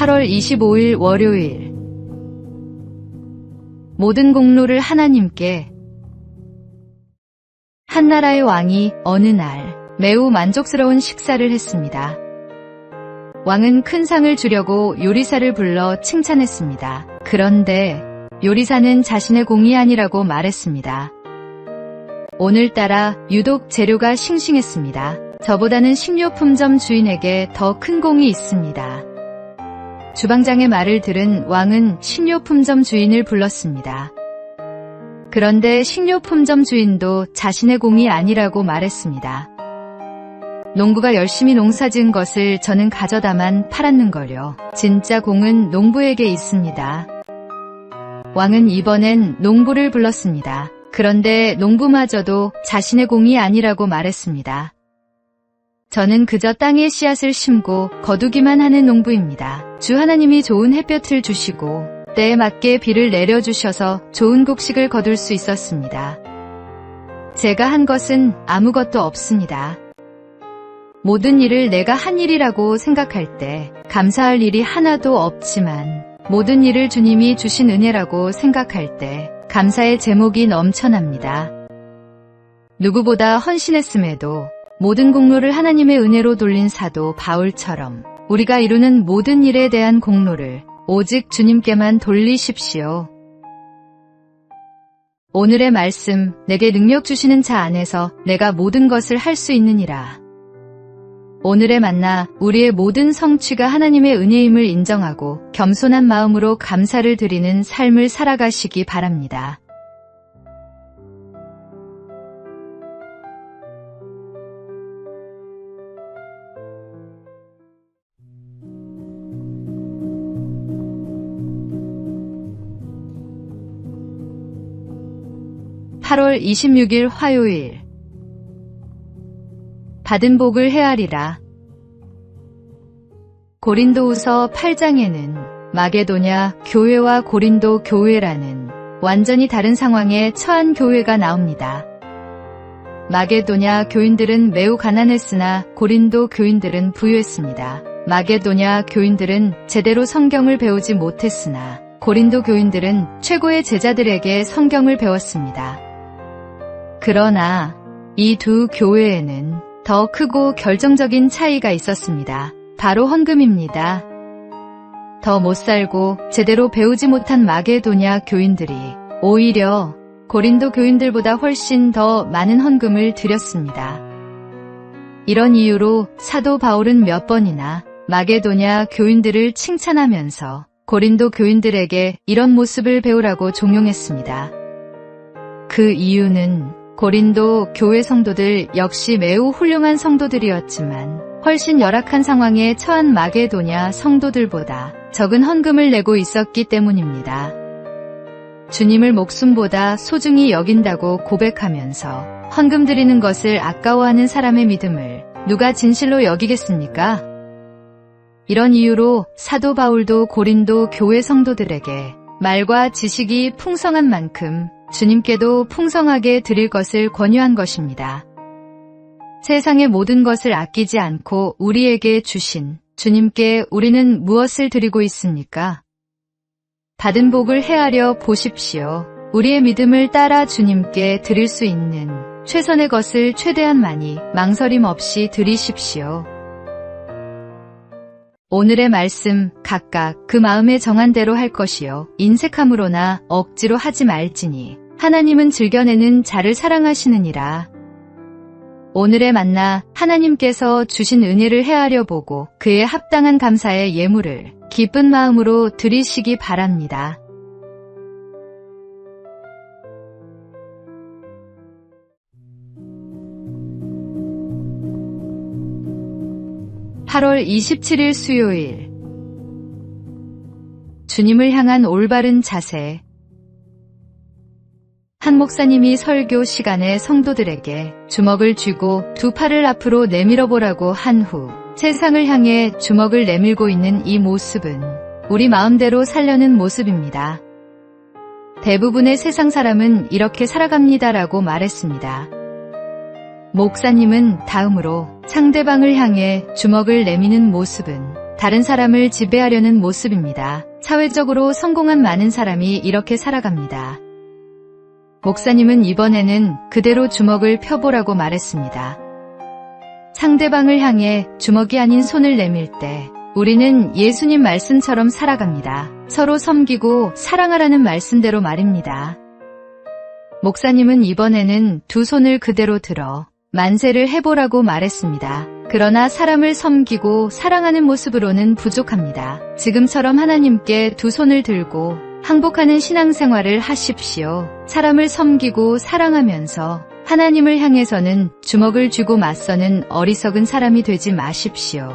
8월 25일 월요일. 모든 공로를 하나님께. 한나라의 왕이 어느 날 매우 만족스러운 식사를 했습니다. 왕은 큰 상을 주려고 요리사를 불러 칭찬했습니다. 그런데 요리사는 자신의 공이 아니라고 말했습니다. 오늘따라 유독 재료가 싱싱했습니다. 저보다는 식료품점 주인에게 더 큰 공이 있습니다. 주방장의 말을 들은 왕은 식료품점 주인을 불렀습니다. 그런데 식료품점 주인도 자신의 공이 아니라고 말했습니다. 농부가 열심히 농사지은 것을 저는 가져다만 팔았는걸요. 진짜 공은 농부에게 있습니다. 왕은 이번엔 농부를 불렀습니다. 그런데 농부마저도 자신의 공이 아니라고 말했습니다. 저는 그저 땅에 씨앗을 심고 거두기만 하는 농부입니다. 주 하나님이 좋은 햇볕을 주시고 때에 맞게 비를 내려주셔서 좋은 곡식을 거둘 수 있었습니다. 제가 한 것은 아무것도 없습니다. 모든 일을 내가 한 일이라고 생각할 때 감사할 일이 하나도 없지만 모든 일을 주님이 주신 은혜라고 생각할 때 감사의 제목이 넘쳐납니다. 누구보다 헌신했음에도 모든 공로를 하나님의 은혜로 돌린 사도 바울처럼 우리가 이루는 모든 일에 대한 공로를 오직 주님께만 돌리십시오. 오늘의 말씀, 내게 능력 주시는 자 안에서 내가 모든 것을 할 수 있느니라. 오늘의 만나, 우리의 모든 성취가 하나님의 은혜임을 인정하고 겸손한 마음으로 감사를 드리는 삶을 살아가시기 바랍니다. (8월 26일) 화요일. 받은 복을 헤아리라. 고린도후서 8장에는 마게도냐 교회와 고린도 교회라는 완전히 다른 상황에 처한 교회가 나옵니다. 마게도냐 교인들은 매우 가난했으나 고린도 교인들은 부유했습니다. 마게도냐 교인들은 제대로 성경을 배우지 못했으나 고린도 교인들은 최고의 제자들에게 성경을 배웠습니다. 그러나 이 두 교회에는 더 크고 결정적인 차이가 있었습니다. 바로 헌금입니다. 더 못 살고 제대로 배우지 못한 마게도냐 교인들이 오히려 고린도 교인들보다 훨씬 더 많은 헌금을 드렸습니다. 이런 이유로 사도 바울은 몇 번이나 마게도냐 교인들을 칭찬하면서 고린도 교인들에게 이런 모습을 배우라고 종용했습니다. 그 이유는 고린도 교회 성도들 역시 매우 훌륭한 성도들이었지만 훨씬 열악한 상황에 처한 마게도냐 성도들보다 적은 헌금을 내고 있었기 때문입니다. 주님을 목숨보다 소중히 여긴다고 고백하면서 헌금 드리는 것을 아까워하는 사람의 믿음을 누가 진실로 여기겠습니까? 이런 이유로 사도 바울도 고린도 교회 성도들에게 말과 지식이 풍성한 만큼 주님께도 풍성하게 드릴 것을 권유한 것입니다. 세상의 모든 것을 아끼지 않고 우리에게 주신 주님께 우리는 무엇을 드리고 있습니까? 받은 복을 헤아려 보십시오. 우리의 믿음을 따라 주님께 드릴 수 있는 최선의 것을 최대한 많이 망설임 없이 드리십시오. 오늘의 말씀, 각각 그 마음에 정한 대로 할 것이요 인색함으로나 억지로 하지 말지니 하나님은 즐겨내는 자를 사랑하시느니라. 오늘의 만나, 하나님께서 주신 은혜를 헤아려 보고 그에 합당한 감사의 예물을 기쁜 마음으로 드리시기 바랍니다. (8월 27일) 수요일. 주님을 향한 올바른 자세. 한 목사님이 설교 시간에 성도들에게 주먹을 쥐고 두 팔을 앞으로 내밀어 보라고 한 후 세상을 향해 주먹을 내밀고 있는 이 모습은 우리 마음대로 살려는 모습입니다. 대부분의 세상 사람은 이렇게 살아갑니다라고 말했습니다. 목사님은 다음으로 상대방을 향해 주먹을 내미는 모습은 다른 사람을 지배하려는 모습입니다. 사회적으로 성공한 많은 사람이 이렇게 살아갑니다. 목사님은 이번에는 그대로 주먹을 펴보라고 말했습니다. 상대방을 향해 주먹이 아닌 손을 내밀 때 우리는 예수님 말씀처럼 살아갑니다. 서로 섬기고 사랑하라는 말씀대로 말입니다. 목사님은 이번에는 두 손을 그대로 들어 만세를 해보라고 말했습니다. 그러나 사람을 섬기고 사랑하는 모습으로는 부족합니다. 지금처럼 하나님께 두 손을 들고 항복하는 신앙생활을 하십시오. 사람을 섬기고 사랑하면서 하나님을 향해서는 주먹을 쥐고 맞서는 어리석은 사람이 되지 마십시오.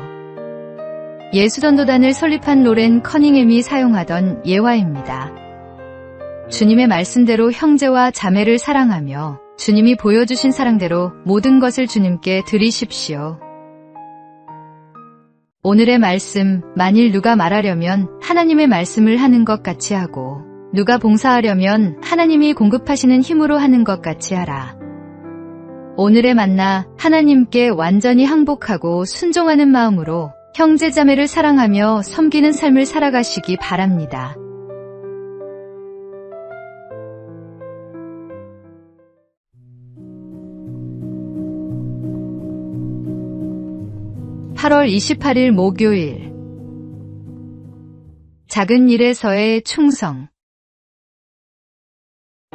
예수전도단을 설립한 로렌 커닝햄이 사용하던 예화입니다. 주님의 말씀대로 형제와 자매를 사랑하며 주님이 보여주신 사랑대로 모든 것을 주님께 드리십시오. 오늘의 말씀, 만일 누가 말하려면 하나님의 말씀을 하는 것 같이 하고 누가 봉사하려면 하나님이 공급하시는 힘으로 하는 것 같이 하라. 오늘의 만나, 하나님께 완전히 항복하고 순종하는 마음으로 형제자매를 사랑하며 섬기는 삶을 살아가시기 바랍니다. (8월 28일) 목요일. 작은 일에서의 충성.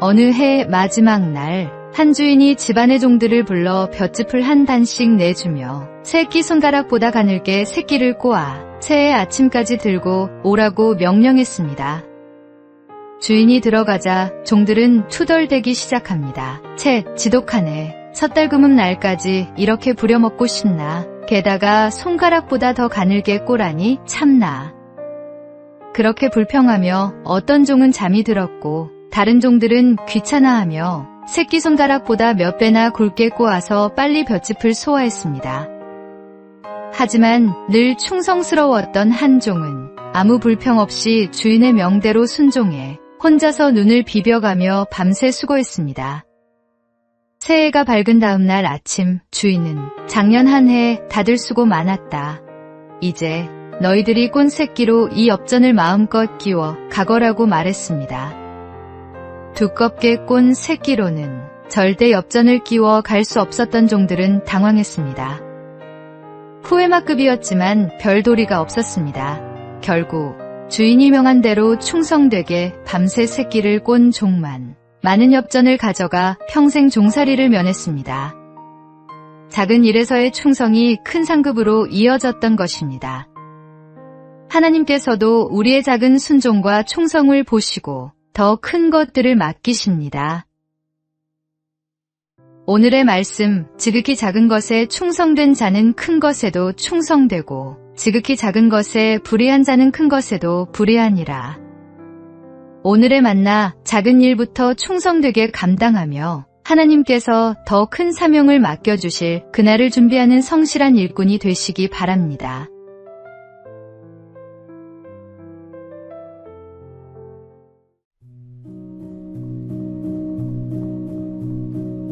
어느 해 마지막 날, 한 주인이 집안의 종들을 불러 볏짚을 한 단씩 내주며 새끼 손가락보다 가늘게 새끼를 꼬아 새해 아침까지 들고 오라고 명령했습니다. 주인이 들어가자 종들은 투덜대기 시작합니다. 채, 지독하네. 섣달금은 날까지 이렇게 부려먹고 싶나. 게다가 손가락보다 더 가늘게 꼬라니 참나. 그렇게 불평하며 어떤 종은 잠이 들었고 다른 종들은 귀찮아하며 새끼손가락보다 몇 배나 굵게 꼬아서 빨리 볏짚을 소화했습니다. 하지만 늘 충성스러웠던 한 종은 아무 불평 없이 주인의 명대로 순종해 혼자서 눈을 비벼가며 밤새 수고했습니다. 새해가 밝은 다음 날 아침, 주인은 작년 한 해 다들 수고 많았다. 이제 너희들이 꼰 새끼로 이 엽전을 마음껏 끼워 가거라고 말했습니다. 두껍게 꼰 새끼로는 절대 엽전을 끼워 갈 수 없었던 종들은 당황했습니다. 후회마급이었지만 별 도리가 없었습니다. 결국 주인이 명한 대로 충성되게 밤새 새끼를 꼰 종만 많은 엽전을 가져가 평생 종살이를 면했습니다. 작은 일에서의 충성이 큰 상급으로 이어졌던 것입니다. 하나님께서도 우리의 작은 순종과 충성을 보시고 더 큰 것들을 맡기십니다. 오늘의 말씀, 지극히 작은 것에 충성된 자는 큰 것에도 충성되고 지극히 작은 것에 불의한 자는 큰 것에도 불의하니라. 오늘의 만나, 작은 일부터 충성되게 감당하며 하나님께서 더 큰 사명을 맡겨주실 그날을 준비하는 성실한 일꾼이 되시기 바랍니다.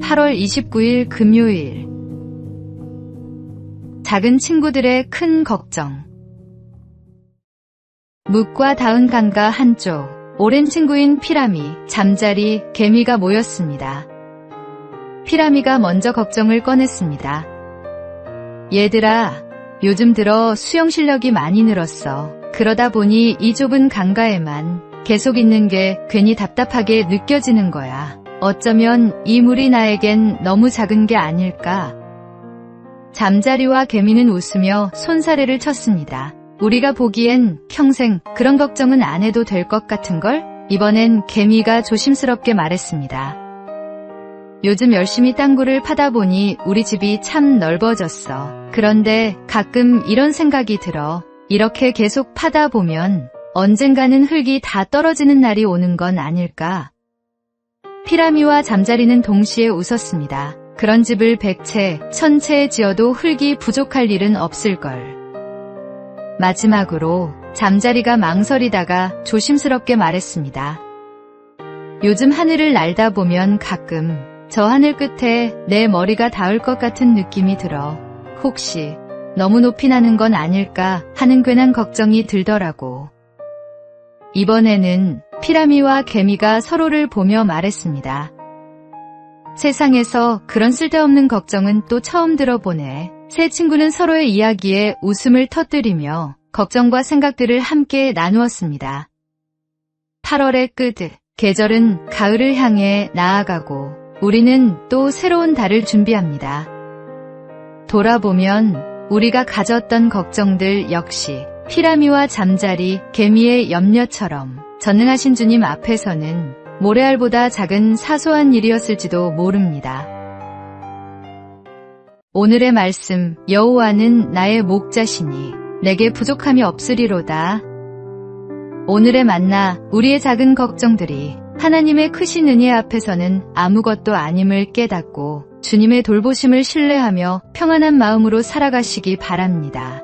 (8월 29일) 금요일. 작은 친구들의 큰 걱정. 묵과 닿은 강가 한쪽, 오랜 친구인 피라미, 잠자리, 개미가 모였습니다. 피라미가 먼저 걱정을 꺼냈습니다. 얘들아, 요즘 들어 수영 실력이 많이 늘었어. 그러다 보니 이 좁은 강가에만 계속 있는 게 괜히 답답하게 느껴지는 거야. 어쩌면 이 물이 나에겐 너무 작은 게 아닐까? 잠자리와 개미는 웃으며 손사래를 쳤습니다. 우리가 보기엔 평생 그런 걱정은 안 해도 될 것 같은걸? 이번엔 개미가 조심스럽게 말했습니다. 요즘 열심히 땅굴을 파다 보니 우리 집이 참 넓어졌어. 그런데 가끔 이런 생각이 들어. 이렇게 계속 파다 보면 언젠가는 흙이 다 떨어지는 날이 오는 건 아닐까? 피라미와 잠자리는 동시에 웃었습니다. 그런 집을 100채, 1000채 지어도 흙이 부족할 일은 없을걸. 마지막으로 잠자리가 망설이다가 조심스럽게 말했습니다. 요즘 하늘을 날다 보면 가끔 저 하늘 끝에 내 머리가 닿을 것 같은 느낌이 들어. 혹시 너무 높이 나는 건 아닐까 하는 괜한 걱정이 들더라고. 이번에는 피라미와 개미가 서로를 보며 말했습니다. 세상에서 그런 쓸데없는 걱정은 또 처음 들어보네. 세 친구는 서로의 이야기에 웃음을 터뜨리며 걱정과 생각들을 함께 나누었습니다. 8월의 끝, 계절은 가을을 향해 나아가고 우리는 또 새로운 달을 준비합니다. 돌아보면 우리가 가졌던 걱정들 역시 피라미와 잠자리, 개미의 염려처럼 전능하신 주님 앞에서는 모래알보다 작은 사소한 일이었을지도 모릅니다. 오늘의 말씀, 여호와는 나의 목자시니 내게 부족함이 없으리로다. 오늘의 만나, 우리의 작은 걱정들이 하나님의 크신 은혜 앞에서는 아무것도 아님을 깨닫고 주님의 돌보심을 신뢰하며 평안한 마음으로 살아가시기 바랍니다.